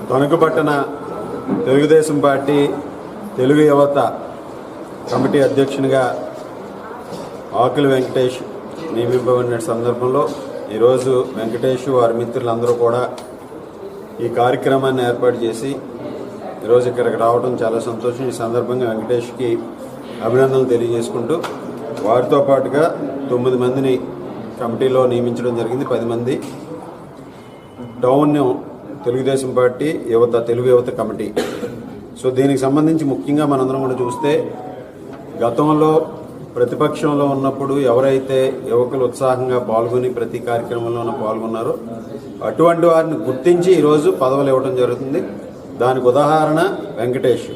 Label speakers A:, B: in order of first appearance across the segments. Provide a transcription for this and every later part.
A: తణుకుపట్టణ Telugu Desam party Telugu యువత committee అధ్యక్షునిగా ఆకుల వెంకటేష్ నియమింపబడిన సందర్భంలో ఈరోజు వెంకటేష్ వారి మిత్రులందరూ కూడా ఈ కార్యక్రమాన్ని ఏర్పాటు చేసి ఈరోజు ఇక్కడికి రావడం చాలా సంతోషం. ఈ సందర్భంగా వెంకటేష్కి అభినందనలు తెలియజేసుకుంటూ వారితో పాటుగా 9 మందిని కమిటీలో నియమించడం జరిగింది. 10 మంది టౌన్ తెలుగుదేశం పార్టీ యువత తెలుగు యువత కమిటీ. సో దీనికి సంబంధించి ముఖ్యంగా మనందరం కూడా చూస్తే గతంలో ప్రతిపక్షంలో ఉన్నప్పుడు ఎవరైతే యువకులు ఉత్సాహంగా పాల్గొని ప్రతి కార్యక్రమంలోనూ పాల్గొన్నారో అటువంటి వారిని గుర్తించి ఈరోజు పదవులు ఇవ్వడం జరుగుతుంది. దానికి ఉదాహరణ వెంకటేష్.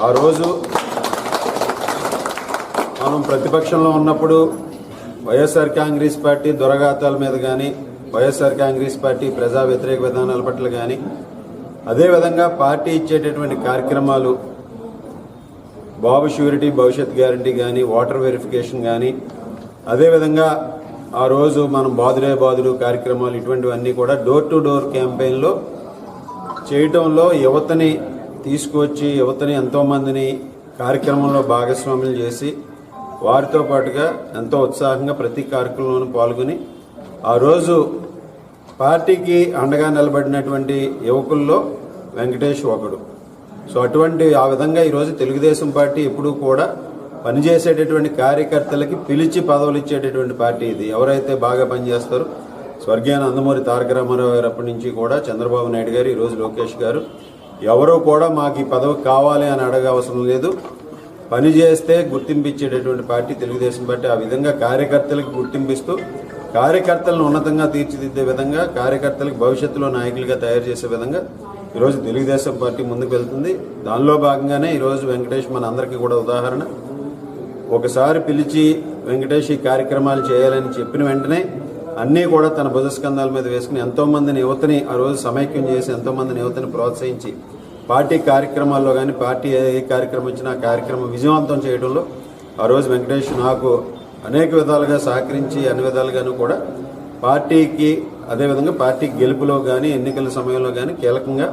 A: ఆ రోజు మనం ప్రతిపక్షంలో ఉన్నప్పుడు వైఎస్ఆర్ కాంగ్రెస్ పార్టీ దురగాతాల మీద కానీ వైఎస్ఆర్ కాంగ్రెస్ పార్టీ ప్రజా వ్యతిరేక విధానాల పట్ల కానీ అదేవిధంగా పార్టీ ఇచ్చేటటువంటి కార్యక్రమాలు బాబు ష్యూరిటీ భవిష్యత్ గ్యారంటీ కానీ వాటర్ వెరిఫికేషన్ కానీ అదేవిధంగా ఆ రోజు మనం బాదుడే బాదుడు కార్యక్రమాలు ఇటువంటివన్నీ కూడా డోర్ టు డోర్ క్యాంపెయిన్లో చేయటంలో యువతని తీసుకువచ్చి యువతని ఎంతోమందిని కార్యక్రమంలో భాగస్వాములు చేసి వారితో పాటుగా ఎంతో ఉత్సాహంగా ప్రతి కార్యక్రమంలోనూ పాల్గొని ఆ రోజు పార్టీకి అండగా నిలబడినటువంటి యువకుల్లో వెంకటేష్ ఒకడు. సో అటువంటి ఆ విధంగా ఈరోజు తెలుగుదేశం పార్టీ ఎప్పుడూ కూడా పనిచేసేటటువంటి కార్యకర్తలకి పిలిచి పదవులు ఇచ్చేటటువంటి పార్టీ ఇది. ఎవరైతే బాగా పనిచేస్తారో స్వర్గీయ నందమూరి తారక రామారావు గారు అప్పటి నుంచి కూడా చంద్రబాబు నాయుడు గారు ఈరోజు లోకేష్ గారు ఎవరో కూడా మాకు ఈ పదవి కావాలి అని అడగ అవసరం లేదు. పని చేస్తే గుర్తింపు ఇచ్చేటటువంటి పార్టీ తెలుగుదేశం పార్టీ. ఆ విధంగా కార్యకర్తలకు గుర్తింపిస్తూ కార్యకర్తలను ఉన్నతంగా తీర్చిదిద్దే విధంగా కార్యకర్తలకు భవిష్యత్తులో నాయకులుగా తయారు చేసే విధంగా ఈరోజు తెలుగుదేశం పార్టీ ముందుకు వెళ్తుంది. దానిలో భాగంగానే ఈరోజు వెంకటేష్ మన అందరికీ కూడా ఉదాహరణ. ఒకసారి పిలిచి వెంకటేష్ ఈ కార్యక్రమాలు చేయాలని చెప్పిన వెంటనే అన్నీ కూడా తన భుజస్కంధాల మీద వేసుకుని ఎంతోమందిని యువతని ఆ రోజు సమైక్యం చేసి ఎంతోమందిని యువతని ప్రోత్సహించి పార్టీ కార్యక్రమాల్లో కానీ పార్టీ ఏ కార్యక్రమం ఇచ్చినా ఆ కార్యక్రమం విజయవంతం చేయడంలో ఆ రోజు వెంకటేష్ నాకు అనేక విధాలుగా సహకరించి అన్ని విధాలుగాను కూడా పార్టీకి అదేవిధంగా పార్టీ గెలుపులో కానీ ఎన్నికల సమయంలో కానీ కీలకంగా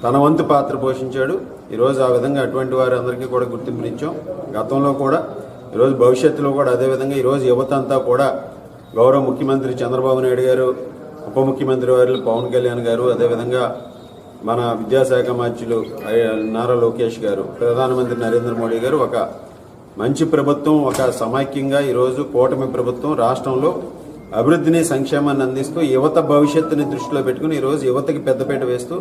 A: తన వంతు పాత్ర పోషించాడు. ఈరోజు ఆ విధంగా అటువంటి వారి అందరికీ కూడా గుర్తింపునిచ్చాం. గతంలో కూడా ఈరోజు భవిష్యత్తులో కూడా అదేవిధంగా ఈరోజు యువత అంతా కూడా గౌరవ ముఖ్యమంత్రి చంద్రబాబు నాయుడు గారు, ఉప ముఖ్యమంత్రి వారు పవన్ కళ్యాణ్ గారు, అదేవిధంగా మన విద్యాశాఖ మంత్రులు నారా లోకేష్ గారు, ప్రధానమంత్రి నరేంద్ర మోడీ గారు ఒక మంచి ప్రభుత్వం, ఒక సమైక్యంగా ఈరోజు కూటమి ప్రభుత్వం రాష్ట్రంలో అభివృద్ధిని సంక్షేమాన్ని అందిస్తూ యువత భవిష్యత్తుని దృష్టిలో పెట్టుకుని ఈరోజు యువతకి పెద్దపీట వేస్తూ